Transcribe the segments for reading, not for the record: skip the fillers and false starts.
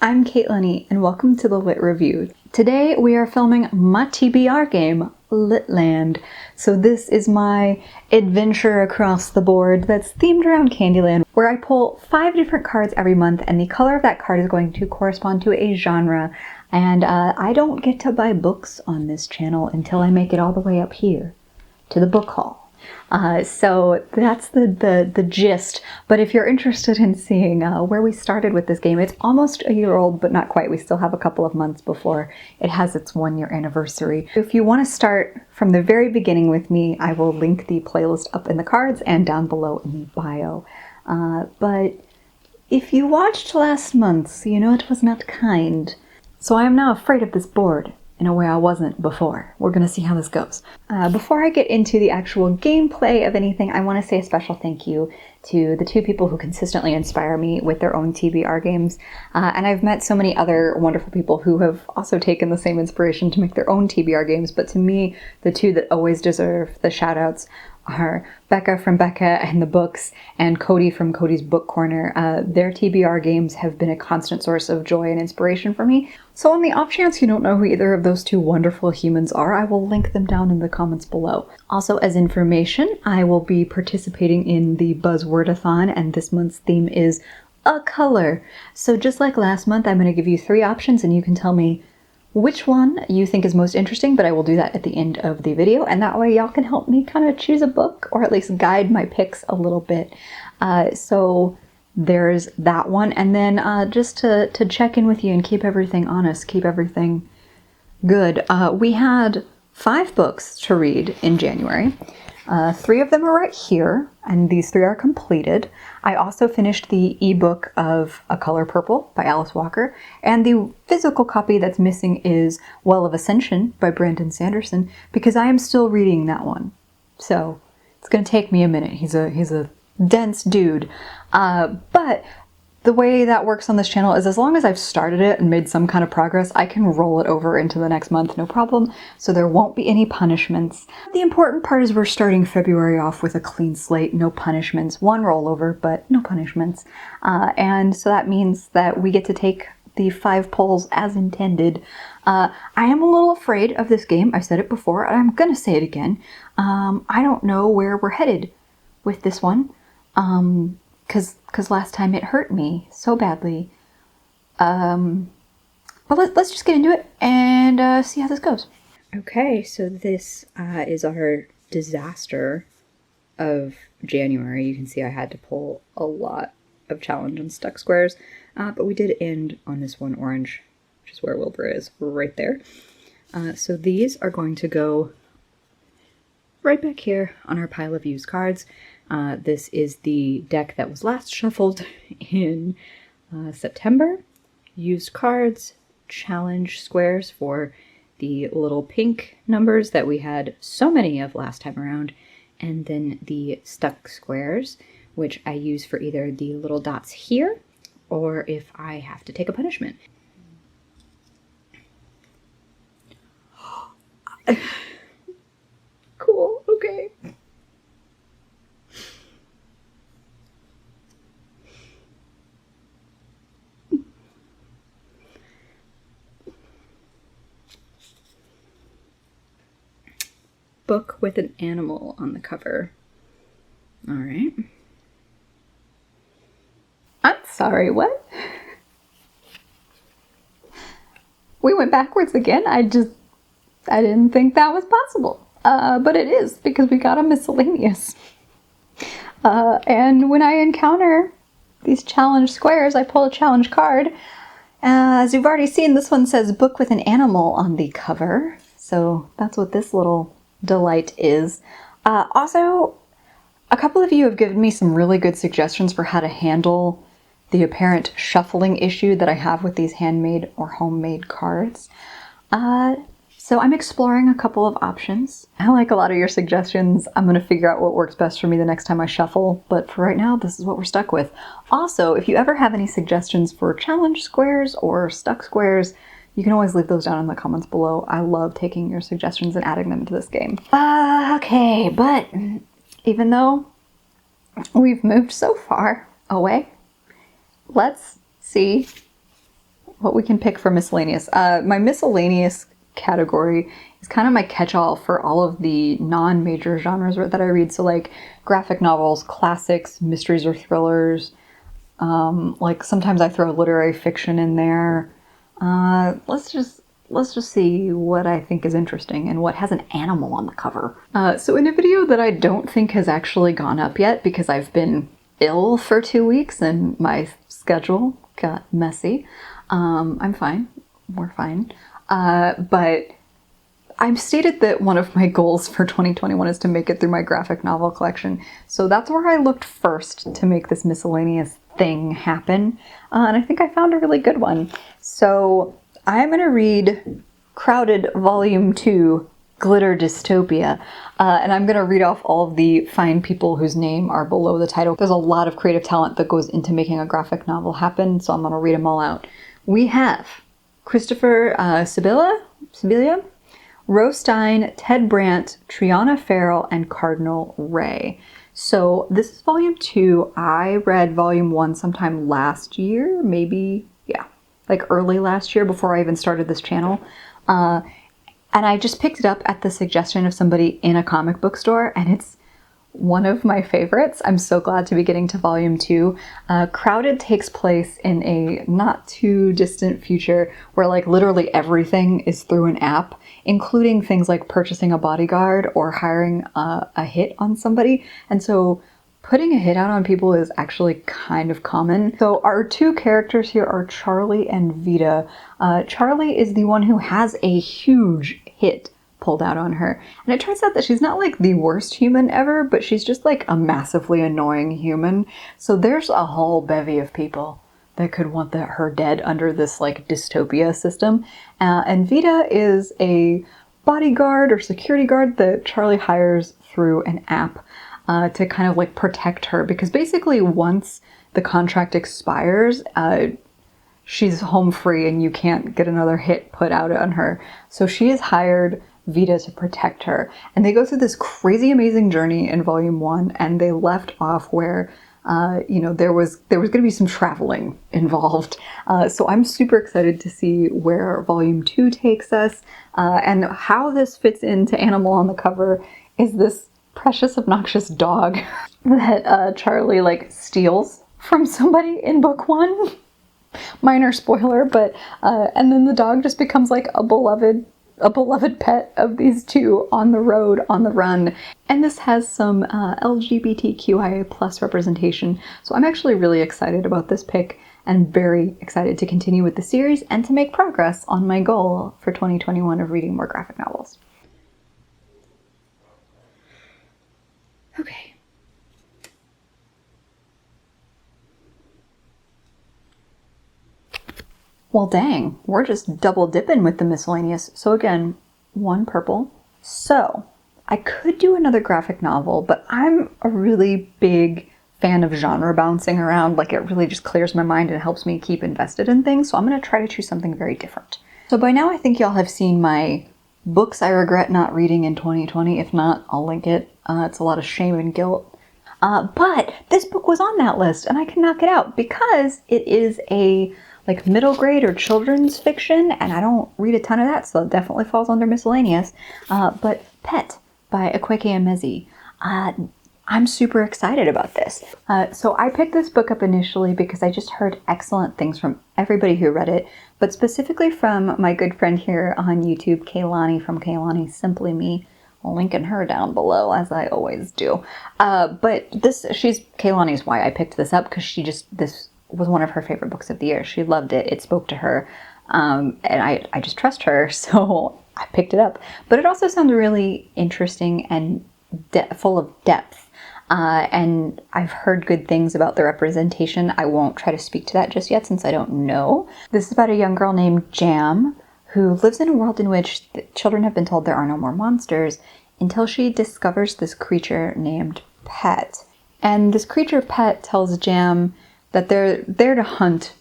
I'm Caitlin and welcome to the Lit Review. Today we are filming my TBR game, LitLand. So this is my adventure across the board that's themed around Candyland, where I pull 5 different cards every month and the color of that card is going to correspond to a genre. And I don't get to buy books on this channel until I make it all the way up here to the book haul. So that's the gist, but if you're interested in seeing where we started with this game, it's almost a year old, but not quite. We still have a couple of months before it has its 1-year anniversary. If you want to start from the very beginning with me, I will link the playlist up in the cards and down below in the bio. But if you watched last month's, you know it was not kind. So I am now afraid of this board in a way I wasn't before. We're gonna see how this goes. Before I get into the actual gameplay of anything, I want to say a special thank you to the 2 people who consistently inspire me with their own TBR games. And I've met so many other wonderful people who have also taken the same inspiration to make their own TBR games, but to me, the 2 that always deserve the shout-outs are Becca from Becca and the Books and Cody from Cody's Book Corner. Their TBR games have been a constant source of joy and inspiration for me. So on the off chance you don't know who either of those 2 wonderful humans are, I will link them down in the comments below. Also, as information, I will be participating in the Buzzwordathon, and this month's theme is a color. So just like last month, I'm going to give you 3 options and you can tell me which one you think is most interesting, but I will do that at the end of the video, and that way y'all can help me kind of choose a book, or at least guide my picks a little bit. So there's that one, and then just to check in with you and keep everything honest, keep everything good, we had 5 books to read in January. 3 of them are right here, and these 3 are completed. I also finished the ebook of A Color Purple by Alice Walker, and the physical copy that's missing is Well of Ascension by Brandon Sanderson, because I am still reading that one. So it's gonna take me a minute. He's a dense dude. But the way that works on this channel is as long as I've started it and made some kind of progress, I can roll it over into the next month, no problem. So there won't be any punishments. The important part is we're starting February off with a clean slate, no punishments. 1 rollover, but no punishments. And so that means that we get to take the 5 polls as intended. I am a little afraid of this game. I said it before, and I'm gonna say it again. I don't know where we're headed with this one. Because last time it hurt me so badly. But let's just get into it and see how this goes. Okay, so this is our disaster of January. You can see I had to pull a lot of challenge and stuck squares, but we did end on this one orange, which is where Wilbur is, right there. So these are going to go right back here on our pile of used cards. This is the deck that was last shuffled in September. Used cards, challenge squares for the little pink numbers that we had so many of last time around, and then the stuck squares, which I use for either the little dots here or if I have to take a punishment. Cool, okay. Book with an animal on the cover. All right. I'm sorry, what? We went backwards again? I didn't think that was possible. But it is, because we got a miscellaneous. And when I encounter these challenge squares, I pull a challenge card. As you've already seen, this one says book with an animal on the cover. So that's what this little delight is. Also, a couple of you have given me some really good suggestions for how to handle the apparent shuffling issue that I have with these handmade or homemade cards. So I'm exploring a couple of options. I like a lot of your suggestions. I'm going to figure out what works best for me the next time I shuffle, but for right now, this is what we're stuck with. Also, if you ever have any suggestions for challenge squares or stuck squares, you can always leave those down in the comments below. I love taking your suggestions and adding them into this game. Okay, but even though we've moved so far away, let's see what we can pick for miscellaneous. My miscellaneous category is kind of my catch-all for all of the non-major genres that I read. So like graphic novels, classics, mysteries or thrillers. Like sometimes I throw literary fiction in there. Let's just see what I think is interesting and what has an animal on the cover. So in a video that I don't think has actually gone up yet because I've been ill for 2 weeks and my schedule got messy. I'm fine. We're fine. But I've stated that one of my goals for 2021 is to make it through my graphic novel collection. So that's where I looked first to make this miscellaneous thing happen. And I think I found a really good one. So I'm going to read Crowded Volume 2, Glitter Dystopia. And I'm going to read off all of the fine people whose name are below the title. There's a lot of creative talent that goes into making a graphic novel happen, so I'm going to read them all out. We have Christopher Sibilia, Rose Stein, Ted Brandt, Triana Farrell, and Cardinal Ray. So this is volume 2. I read volume 1 sometime last year, maybe, yeah, like early last year before I even started this channel. And I just picked it up at the suggestion of somebody in a comic book store, and it's one of my favorites. I'm so glad to be getting to volume 2. Crowded takes place in a not too distant future where like literally everything is through an app, including things like purchasing a bodyguard or hiring a hit on somebody. And so putting a hit out on people is actually kind of common. So our two characters here are Charlie and Vita. Charlie is the one who has a huge hit pulled out on her. And it turns out that she's not like the worst human ever, but she's just like a massively annoying human. So there's a whole bevy of people that could want her dead under this like dystopia system. And Vita is a bodyguard or security guard that Charlie hires through an app to kind of like protect her, because basically once the contract expires, she's home free and you can't get another hit put out on her. So she has hired Vita to protect her. And they go through this crazy amazing journey in volume 1, and they left off where you know, there was going to be some traveling involved. So I'm super excited to see where volume 2 takes us. And how this fits into Animal on the cover is this precious obnoxious dog that Charlie like steals from somebody in book 1. Minor spoiler, but and then the dog just becomes like a beloved pet of these two on the road, on the run. And this has some LGBTQIA plus representation. So I'm actually really excited about this pick and very excited to continue with the series and to make progress on my goal for 2021 of reading more graphic novels. Okay. Well, dang, we're just double dipping with the miscellaneous. So again, 1 purple. So I could do another graphic novel, but I'm a really big fan of genre bouncing around. Like, it really just clears my mind and helps me keep invested in things. So I'm going to try to choose something very different. So by now I think y'all have seen my books I regret not reading in 2020. If not, I'll link it. It's a lot of shame and guilt. But this book was on that list and I can knock it out because it is a like middle grade or children's fiction, and I don't read a ton of that, so it definitely falls under miscellaneous. But Pet by Akwaeke Emezi. I'm super excited about this. So I picked this book up initially because I just heard excellent things from everybody who read it, but specifically from my good friend here on YouTube, Kaylani from Kaylani Simply Me. I'll link her down below, as I always do. But Kaylani's why I picked this up, because this was one of her favorite books of the year. She loved it. It spoke to her. And I just trust her, so I picked it up. But it also sounds really interesting and full of depth. And I've heard good things about the representation. I won't try to speak to that just yet since I don't know. This is about a young girl named Jam who lives in a world in which children have been told there are no more monsters until she discovers this creature named Pet. And this creature Pet tells Jam that they're there to hunt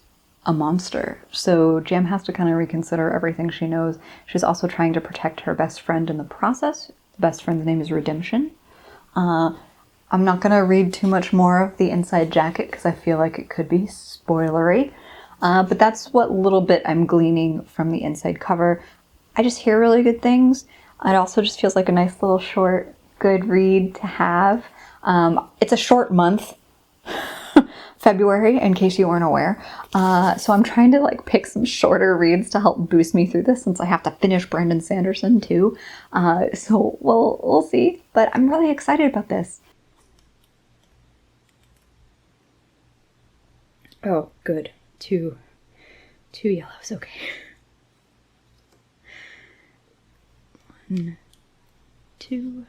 a monster. So Jam has to kind of reconsider everything she knows. She's also trying to protect her best friend in the process. The best friend's name is Redemption. I'm not going to read too much more of the inside jacket because I feel like it could be spoilery. But that's what little bit I'm gleaning from the inside cover. I just hear really good things. It also just feels like a nice little short, good read to have. It's a short month, February, in case you weren't aware. So I'm trying to like pick some shorter reads to help boost me through this, since I have to finish Brandon Sanderson too. So we'll see, but I'm really excited about this. Oh, good. Two yellows, okay. 1, 2.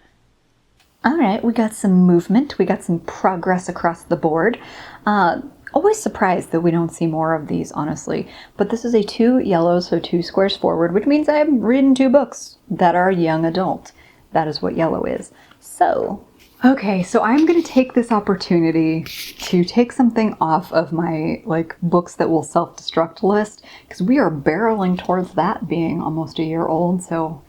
All right, we got some movement. We got some progress across the board. Always surprised that we don't see more of these, honestly. But this is a 2 yellows, so 2 squares forward, which means I've written 2 books that are young adult. That is what yellow is. So, okay, so I'm going to take this opportunity to take something off of my like books that will self-destruct list, because we are barreling towards that being almost a year old, so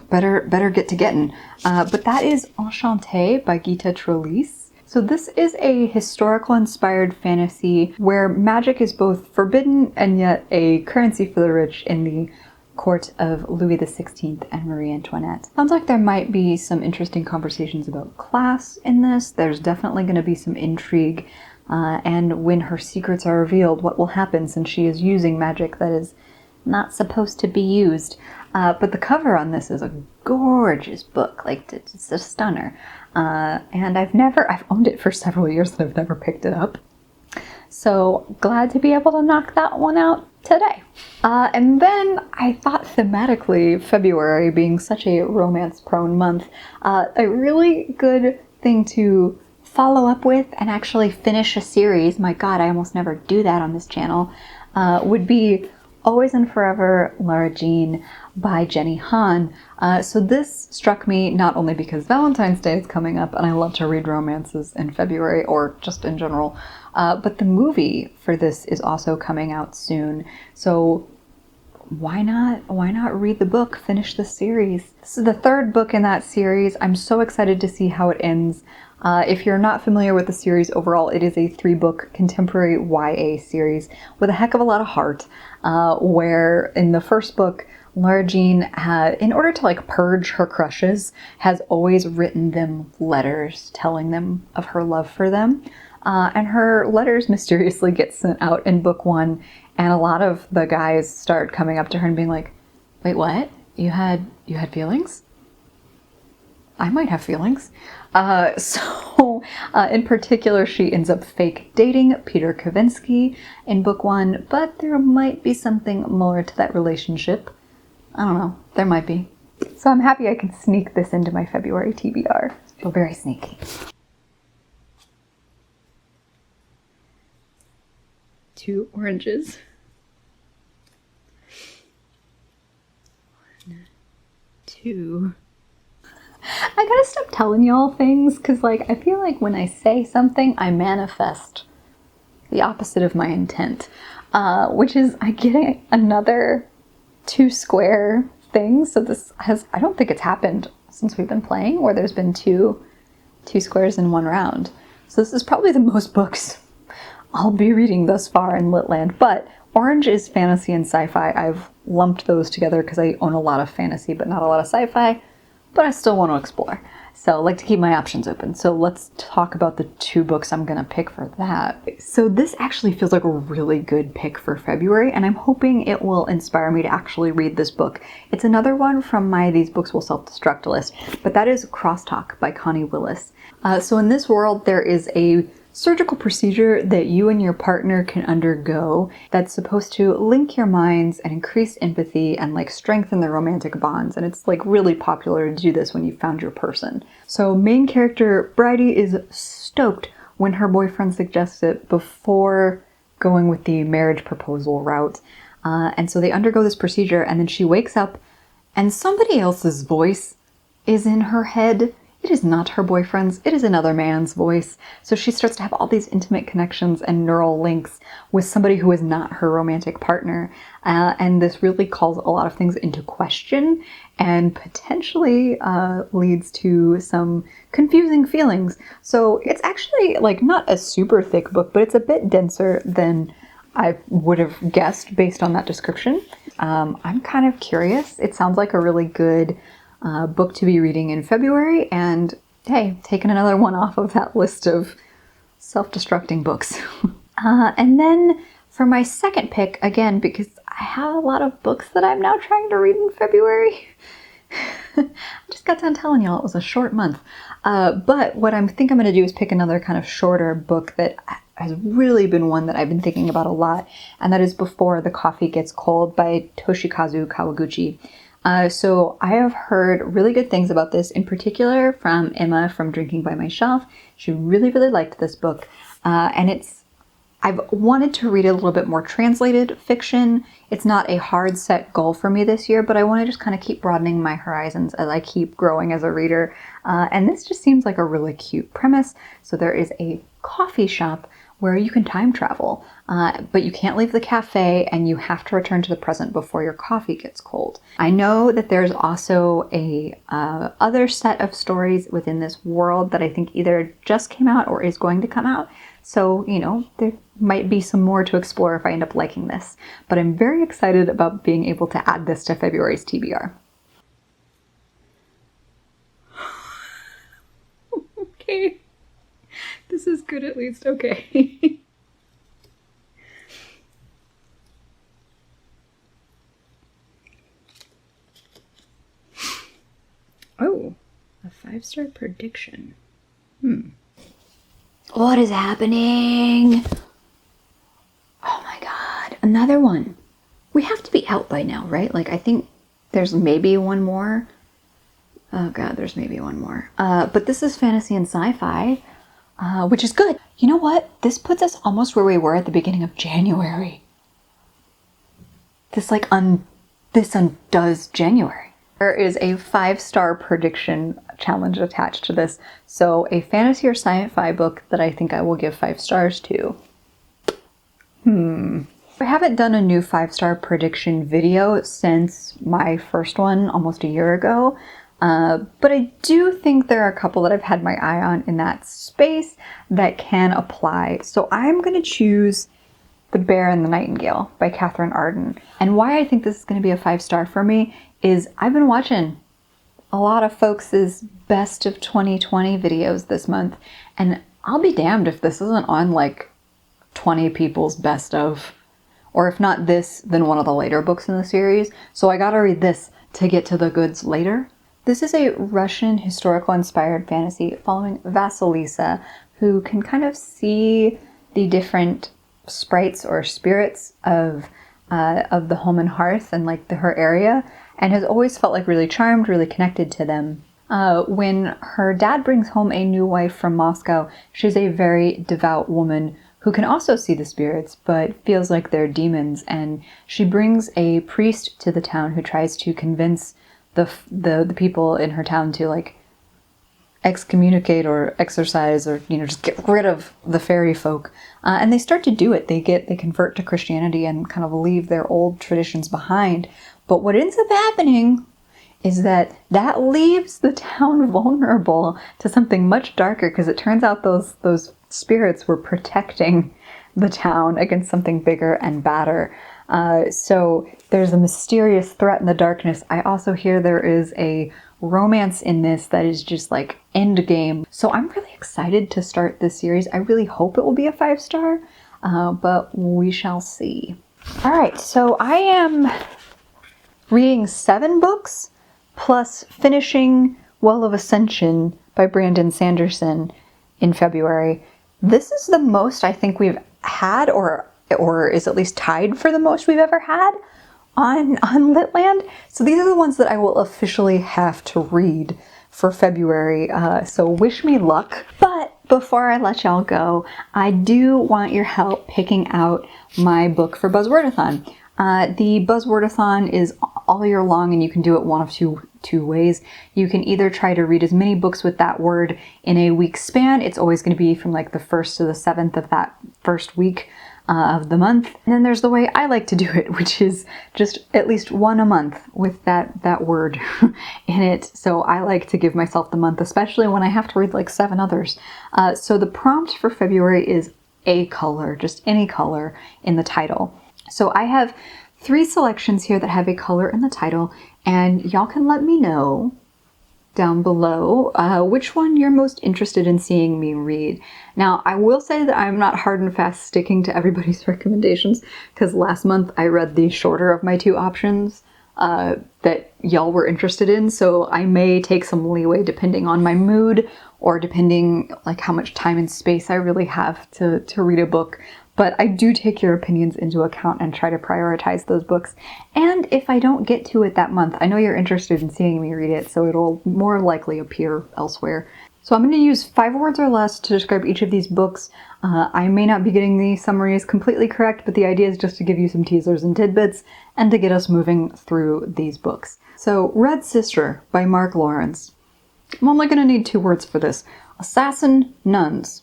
better get to getting. But that is Enchanté by Gita Trelease. So this is a historical inspired fantasy where magic is both forbidden and yet a currency for the rich in the court of Louis XVI and Marie Antoinette. Sounds like there might be some interesting conversations about class in this. There's definitely going to be some intrigue, and when her secrets are revealed, what will happen since she is using magic that is not supposed to be used. But the cover on this is a gorgeous book, like it's a stunner. And I've owned it for several years and I've never picked it up. So glad to be able to knock that one out today. And then I thought thematically, February being such a romance-prone month, a really good thing to follow up with and actually finish a series, my God, I almost never do that on this channel, would be Always and Forever, Lara Jean by Jenny Han. So this struck me not only because Valentine's Day is coming up and I love to read romances in February or just in general, but the movie for this is also coming out soon. So why not read the book, finish the series? This is the 3rd book in that series. I'm so excited to see how it ends. If you're not familiar with the series overall, it is a 3-book contemporary YA series with a heck of a lot of heart, where in the first book, Lara Jean had, in order to like purge her crushes, has always written them letters telling them of her love for them. And her letters mysteriously get sent out in book 1, and a lot of the guys start coming up to her and being like, wait, what? You had feelings? I might have feelings. In particular, she ends up fake dating Peter Kavinsky in book 1, but there might be something more to that relationship. I don't know, there might be. So I'm happy I can sneak this into my February TBR. Feel very sneaky. 2 oranges. 1, 2. I gotta stop telling y'all things, because like I feel like when I say something, I manifest the opposite of my intent, which is I get another 2 square things. So this has, I don't think it's happened since we've been playing where there's been two squares in 1 round. So this is probably the most books I'll be reading thus far in LitLand, but orange is fantasy and sci-fi. I've lumped those together because I own a lot of fantasy but not a lot of sci-fi, but I still want to explore. So I like to keep my options open. So let's talk about the 2 books I'm gonna pick for that. So this actually feels like a really good pick for February, and I'm hoping it will inspire me to actually read this book. It's another one from my These Books Will Self-Destruct list, but that is Crosstalk by Connie Willis. So in this world, there is a surgical procedure that you and your partner can undergo that's supposed to link your minds and increase empathy and like strengthen the romantic bonds. And it's like really popular to do this when you've found your person. So main character Bridie is stoked when her boyfriend suggests it before going with the marriage proposal route. And so they undergo this procedure, and then she wakes up and somebody else's voice is in her head. It is not her boyfriend's, it is another man's voice. So she starts to have all these intimate connections and neural links with somebody who is not her romantic partner. And this really calls a lot of things into question and potentially leads to some confusing feelings. So it's actually like not a super thick book, but it's a bit denser than I would have guessed based on that description. I'm kind of curious. It sounds like a really good book to be reading in February, and hey, taking another one off of that list of self-destructing books. And then for my second pick, again, because I have a lot of books that I'm now trying to read in February. I just got done telling y'all it was a short month. But what I think I'm going to do is pick another kind of shorter book that has really been one that I've been thinking about a lot, and that is Before the Coffee Gets Cold by Toshikazu Kawaguchi. So I have heard really good things about this, in particular from Emma from Drinking by My Shelf. She really, really liked this book. And I've wanted to read a little bit more translated fiction. It's not a hard set goal for me this year, but I want to just kind of keep broadening my horizons as I keep growing as a reader. And this just seems like a really cute premise. So there is a coffee shop where you can time travel, but you can't leave the cafe and you have to return to the present before your coffee gets cold. I know that there's also a other set of stories within this world that I think either just came out or is going to come out. So, you know, there might be some more to explore if I end up liking this. But I'm very excited about being able to add this to February's TBR. Okay. This is good at least. Okay. Oh, a 5-star prediction. What is happening? Oh my god, another one. We have to be out by now, right? Like, I think there's maybe one more. Oh god, there's maybe one more. But this is fantasy and sci-fi, which is good. You know what? This puts us almost where we were at the beginning of January. This undoes January. There is a 5-star prediction challenge attached to this. So a fantasy or sci-fi book that I think I will give 5 stars to. I haven't done a new 5-star prediction video since my first one almost a year ago. But I do think there are a couple that I've had my eye on in that space that can apply. So I'm going to choose The Bear and the Nightingale by Catherine Arden. And why I think this is going to be a 5-star for me is I've been watching a lot of folks' best of 2020 videos this month, and I'll be damned if this isn't on like 20 people's best of, or if not this, then one of the later books in the series. So I gotta read this to get to the goods later. This is a Russian historical inspired fantasy following Vasilisa, who can kind of see the different sprites or spirits of the home and hearth and like her area, and has always felt like really charmed, really connected to them. When her dad brings home a new wife from Moscow, she's a very devout woman who can also see the spirits, but feels like they're demons, and she brings a priest to the town who tries to convince the people in her town to like excommunicate or exorcise or, you know, just get rid of the fairy folk. And they start to do it. They convert to Christianity and kind of leave their old traditions behind. But what ends up happening is that leaves the town vulnerable to something much darker, because it turns out those spirits were protecting the town against something bigger and badder. So there's a mysterious threat in the darkness. I also hear there is a romance in this that is just like end game. So I'm really excited to start this series. I really hope it will be a 5-star, but we shall see. All right, so I am reading 7 books plus finishing Well of Ascension by Brandon Sanderson in February. This is the most I think we've had, or is at least tied for the most we've ever had on LitLand. So these are the ones that I will officially have to read for February. So wish me luck. But before I let y'all go, I do want your help picking out my book for Buzzwordathon. The Buzzwordathon is all year long, and you can do it one of two ways. You can either try to read as many books with that word in a week span. It's always going to be from like the 1st to the 7th of that first week of the month. And then there's the way I like to do it, which is just at least one a month with that word in it. So I like to give myself the month, especially when I have to read like 7 others. So the prompt for February is a color, just any color in the title. So I have 3 selections here that have a color in the title, and y'all can let me know down below which one you're most interested in seeing me read. Now, I will say that I'm not hard and fast sticking to everybody's recommendations, because last month I read the shorter of my 2 options that y'all were interested in, so I may take some leeway depending on my mood or depending like how much time and space I really have to read a book. But I do take your opinions into account and try to prioritize those books. And if I don't get to it that month, I know you're interested in seeing me read it, so it'll more likely appear elsewhere. So I'm going to use 5 words or less to describe each of these books. I may not be getting the summaries completely correct, but the idea is just to give you some teasers and tidbits and to get us moving through these books. So, Red Sister by Mark Lawrence. I'm only going to need 2 words for this. Assassin nuns.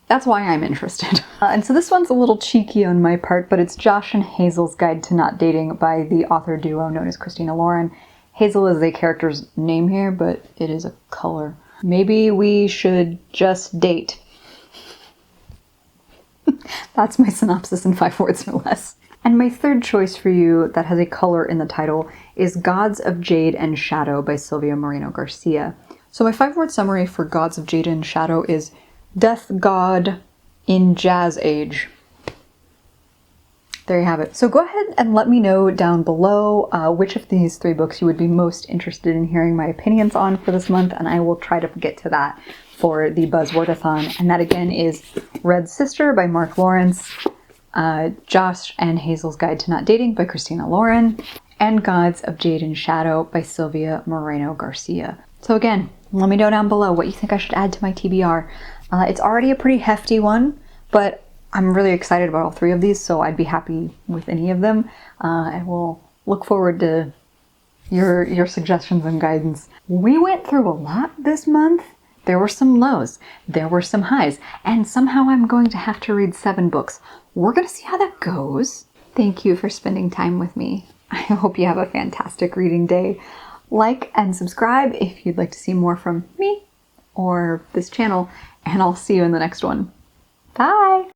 That's why I'm interested. And so this one's a little cheeky on my part, but it's Josh and Hazel's Guide to Not Dating by the author duo known as Christina Lauren. Hazel is a character's name here, but it is a color. Maybe we should just date. That's my synopsis in 5 words or less. And my third choice for you that has a color in the title is Gods of Jade and Shadow by Silvia Moreno Garcia. So my 5-word summary for Gods of Jade and Shadow is Death God in Jazz Age. There you have it. So go ahead and let me know down below which of these 3 books you would be most interested in hearing my opinions on for this month, and I will try to get to that for the Buzzwordathon. And that again is Red Sister by Mark Lawrence, Josh and Hazel's Guide to Not Dating by Christina Lauren, and Gods of Jade and Shadow by Silvia Moreno Garcia. So again, let me know down below what you think I should add to my TBR. It's already a pretty hefty one, but I'm really excited about all 3 of these, so I'd be happy with any of them. And we'll look forward to your suggestions and guidance. We went through a lot this month. There were some lows, there were some highs, and somehow I'm going to have to read 7 books. We're going to see how that goes. Thank you for spending time with me. I hope you have a fantastic reading day. Like and subscribe if you'd like to see more from me or this channel, and I'll see you in the next one. Bye!